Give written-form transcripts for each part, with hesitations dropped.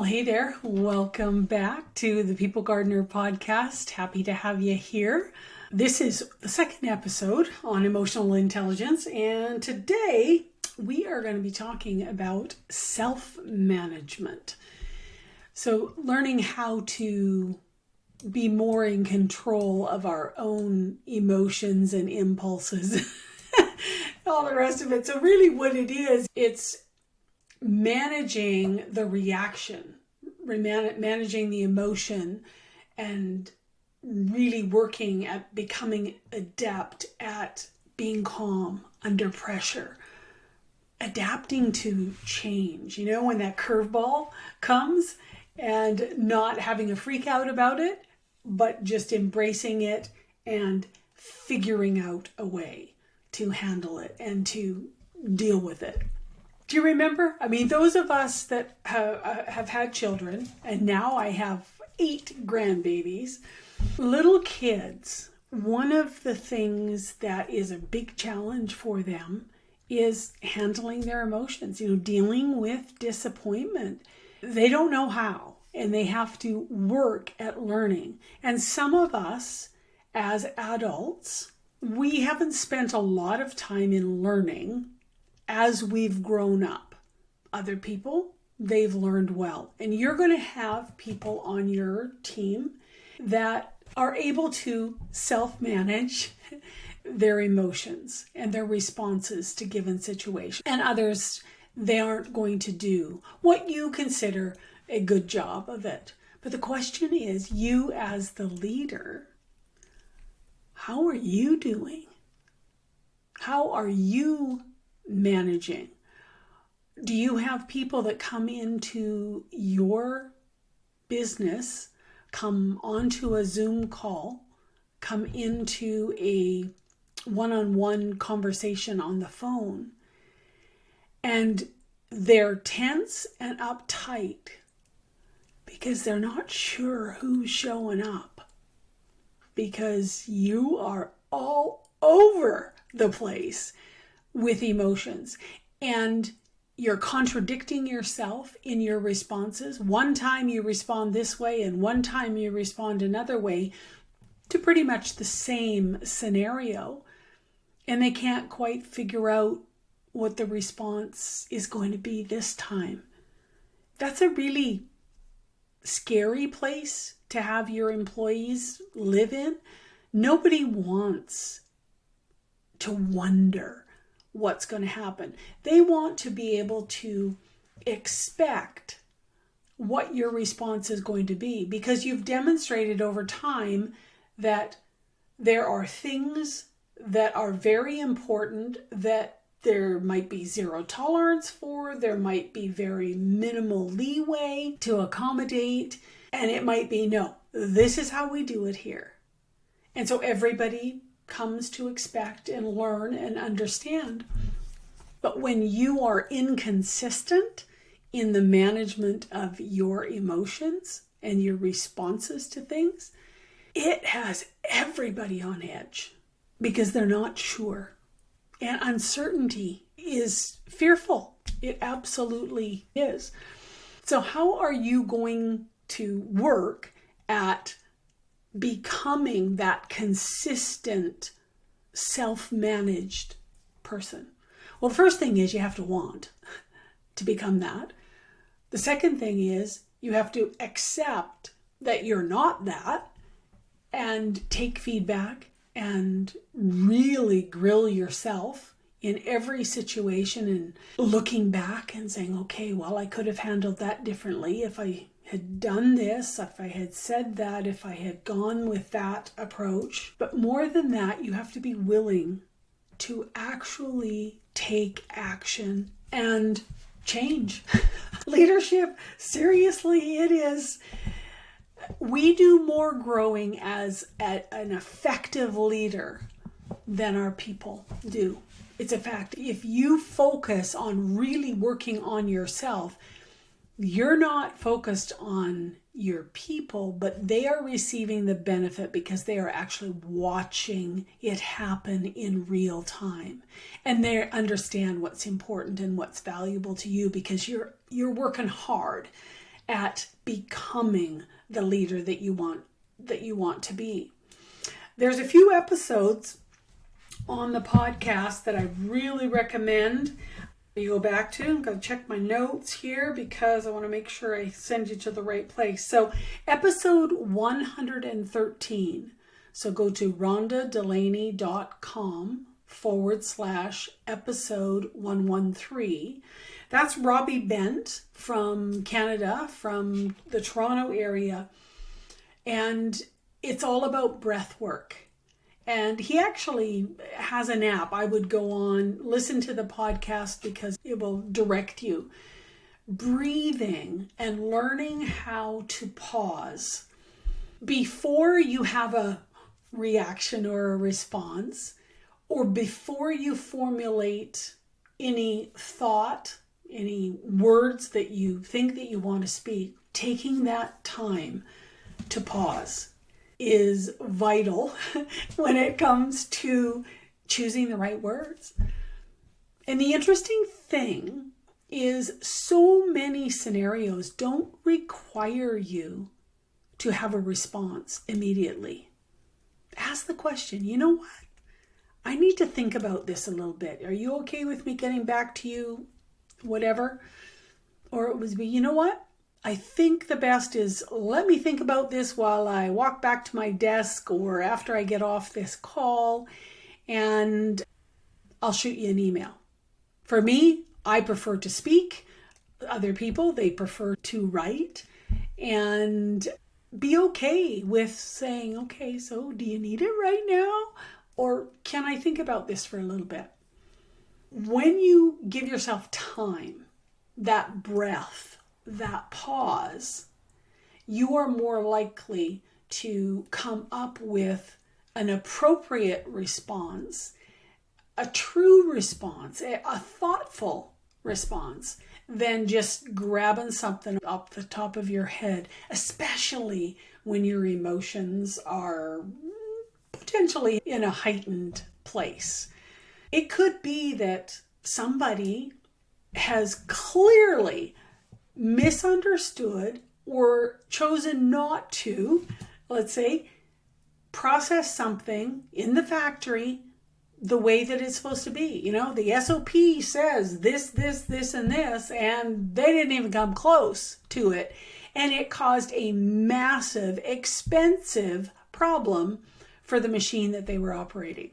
Well, hey there. Welcome back to the People Gardener podcast. Happy to have you here. This is the second episode on emotional intelligence, and today we are going to be talking about self-management. So learning how to be more in control of our own emotions and impulses, all the rest of it. So really what it is, it's managing the reaction, managing the emotion, and really working at becoming adept at being calm under pressure, adapting to change. You know, when that curveball comes, and not having a freak out about it, but just embracing it and figuring out a way to handle it and to deal with it. Do you remember? I mean, those of us that have had children, and now I have 8 grandbabies, little kids, one of the things that is a big challenge for them is handling their emotions, dealing with disappointment. They don't know how, and they have to work at learning. And some of us as adults, we haven't spent a lot of time in learning as we've grown up. Other people, they've learned well. And you're going to have people on your team that are able to self-manage their emotions and their responses to given situations. And others, they aren't going to do what you consider a good job of it. But the question is, you as the leader, how are you doing? How are you managing? Do you have people that come into your business, come onto a Zoom call, come into a one-on-one conversation on the phone, and they're tense and uptight because they're not sure who's showing up, because you are all over the place with emotions, and you're contradicting yourself in your responses. One time you respond this way and one time you respond another way to pretty much the same scenario, and they can't quite figure out what the response is going to be this time. That's a really scary place to have your employees live in. Nobody wants to wonder what's going to happen. They want to be able to expect what your response is going to be, because you've demonstrated over time that there are things that are very important that there might be zero tolerance for, there might be very minimal leeway to accommodate, and it might be, no, this is how we do it here. And so everybody comes to expect and learn and understand. But when you are inconsistent in the management of your emotions and your responses to things, it has everybody on edge because they're not sure. And uncertainty is fearful. It absolutely is. So how are you going to work at becoming that consistent, self-managed person? Well, the first thing is you have to want to become that. The second thing is you have to accept that you're not that and take feedback and really grill yourself in every situation and looking back and saying, okay, well, I could have handled that differently if I had done this, if I had said that, if I had gone with that approach. But more than that, you have to be willing to actually take action and change. Leadership, seriously, it is. We do more growing as an effective leader than our people do. It's a fact. If you focus on really working on yourself, you're not focused on your people, but they are receiving the benefit because they are actually watching it happen in real time. And they understand what's important and what's valuable to you because you're working hard at becoming the leader that you want to be. There's a few episodes on the podcast that I really recommend you go back to. I'm going to check my notes here because I want to make sure I send you to the right place. So episode 113. So go to rhondadelaney.com/episode 113. That's Robbie Bent from Canada, from the Toronto area. And it's all about breath work. And he actually has an app. I would go on, listen to the podcast because it will direct you. Breathing and learning how to pause before you have a reaction or a response, or before you formulate any thought, any words that you think that you want to speak. Taking that time to pause is vital when it comes to choosing the right words. And the interesting thing is so many scenarios don't require you to have a response immediately. Ask the question, you know what? I need to think about this a little bit. Are you okay with me getting back to you? Whatever. Or it would be, you know what? I think the best is let me think about this while I walk back to my desk or after I get off this call, and I'll shoot you an email. For me, I prefer to speak. Other people, they prefer to write. And be okay with saying, okay, so do you need it right now? Or can I think about this for a little bit? When you give yourself time, that breath, that pause, you are more likely to come up with an appropriate response, a true response, a thoughtful response, than just grabbing something up the top of your head, especially when your emotions are potentially in a heightened place. It could be that somebody has clearly misunderstood or chosen not to, let's say, process something in the factory the way that it's supposed to be. You know, the SOP says this, and this, and they didn't even come close to it. And it caused a massive, expensive problem for the machine that they were operating.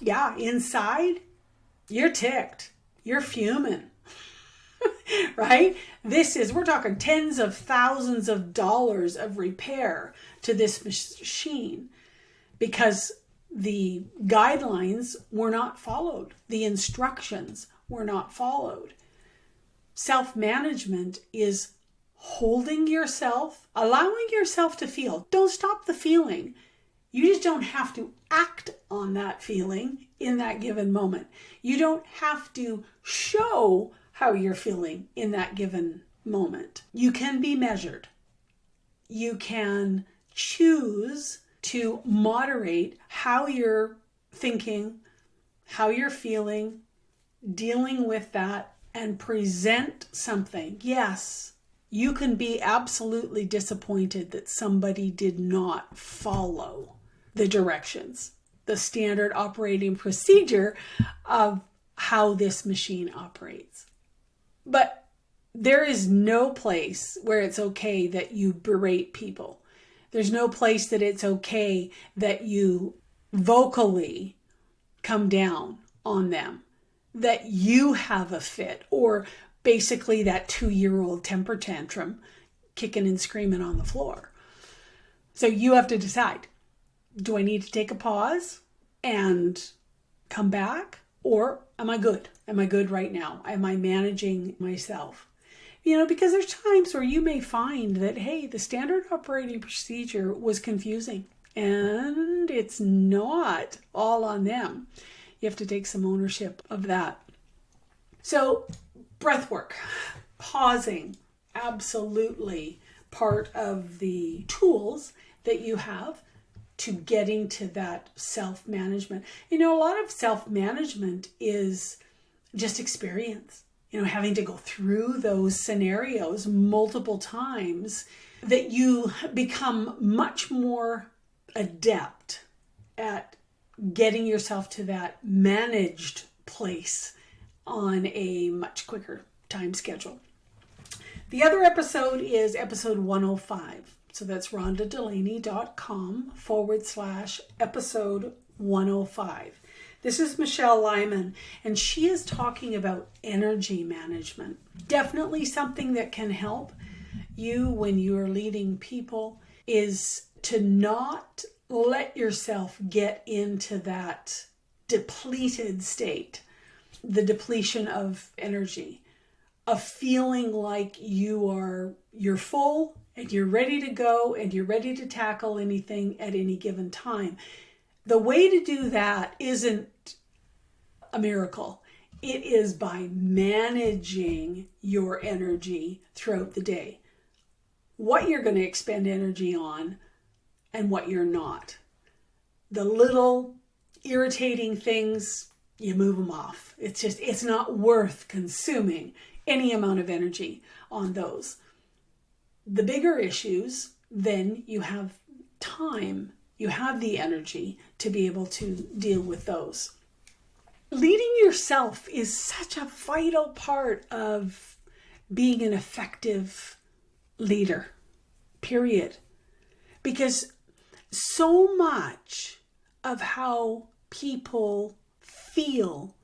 Yeah, inside, you're ticked. You're fuming. Right? We're talking tens of thousands of dollars of repair to this machine because the guidelines were not followed. The instructions were not followed. Self-management is holding yourself, allowing yourself to feel. Don't stop the feeling. You just don't have to act on that feeling in that given moment. You don't have to show how you're feeling in that given moment. You can be measured. You can choose to moderate how you're thinking, how you're feeling, dealing with that, and present something. Yes, you can be absolutely disappointed that somebody did not follow the directions, the standard operating procedure of how this machine operates. But there is no place where it's okay that you berate people. There's no place that it's okay that you vocally come down on them, that you have a fit, or basically that 2-year-old temper tantrum kicking and screaming on the floor. So you have to decide, do I need to take a pause and come back? Or am I good? Am I good right now? Am I managing myself? You know, because there's times where you may find that, hey, the standard operating procedure was confusing and it's not all on them. You have to take some ownership of that. So breath work, pausing, absolutely part of the tools that you have to getting to that self-management. You know, a lot of self-management is just experience. having to go through those scenarios multiple times, that you become much more adept at getting yourself to that managed place on a much quicker time schedule. The other episode is episode 105. So that's rhondadelaney.com/episode 105. This is Michelle Lyman, and she is talking about energy management. Definitely something that can help you when you are leading people, is to not let yourself get into that depleted state, the depletion of energy, of feeling like you're full and you're ready to go and you're ready to tackle anything at any given time. The way to do that isn't a miracle. It is by managing your energy throughout the day. What you're going to expend energy on and what you're not. The little irritating things, you move them off. It's not worth consuming any amount of energy on those. The bigger issues, then you have time, you have the energy to be able to deal with those. Leading yourself is such a vital part of being an effective leader, period. Because so much of how people feel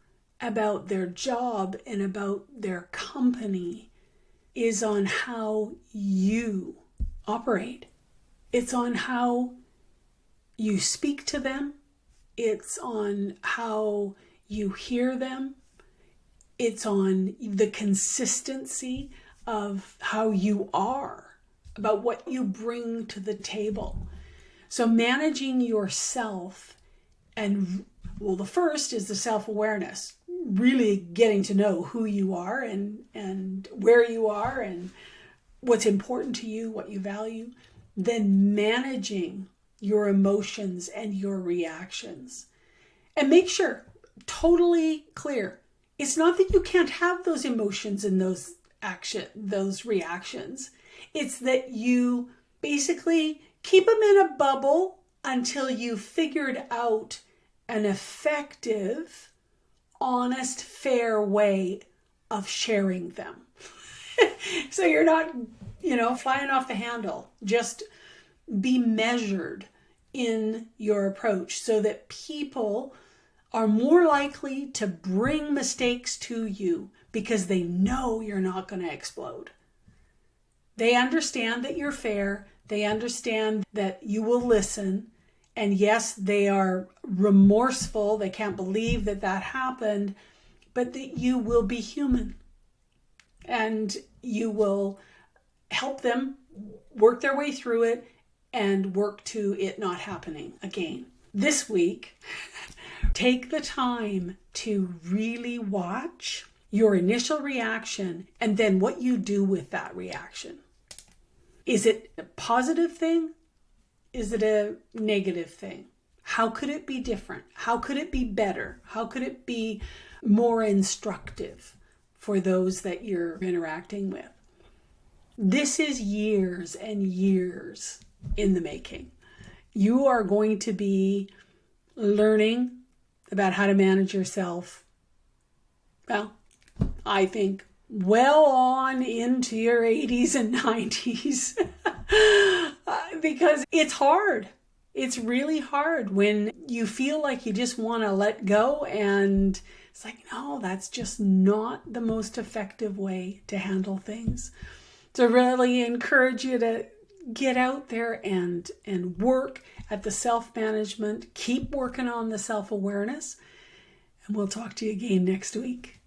about their job and about their company is on how you operate. It's on how you speak to them. It's on how you hear them. It's on the consistency of how you are, about what you bring to the table. So managing yourself, and the first is the self-awareness, really getting to know who you are and where you are and what's important to you, what you value. Then managing your emotions and your reactions. And make sure, totally clear, it's not that you can't have those emotions and those reactions. It's that you basically keep them in a bubble until you've figured out an effective, honest, fair way of sharing them. So you're not, flying off the handle. Just be measured in your approach so that people are more likely to bring mistakes to you because they know you're not going to explode. They understand that you're fair. They understand that you will listen. And yes, they are remorseful. They can't believe that happened, but that you will be human. And you will help them work their way through it and work to it not happening again. This week, take the time to really watch your initial reaction and then what you do with that reaction. Is it a positive thing? Is it a negative thing? How could it be different? How could it be better? How could it be more instructive for those that you're interacting with? This is years and years in the making. You are going to be learning about how to manage yourself, I think, well on into your 80s and 90s. Because it's hard. It's really hard when you feel like you just want to let go, and it's like, no, that's just not the most effective way to handle things. So really encourage you to get out there and work at the self-management. Keep working on the self-awareness, and we'll talk to you again next week.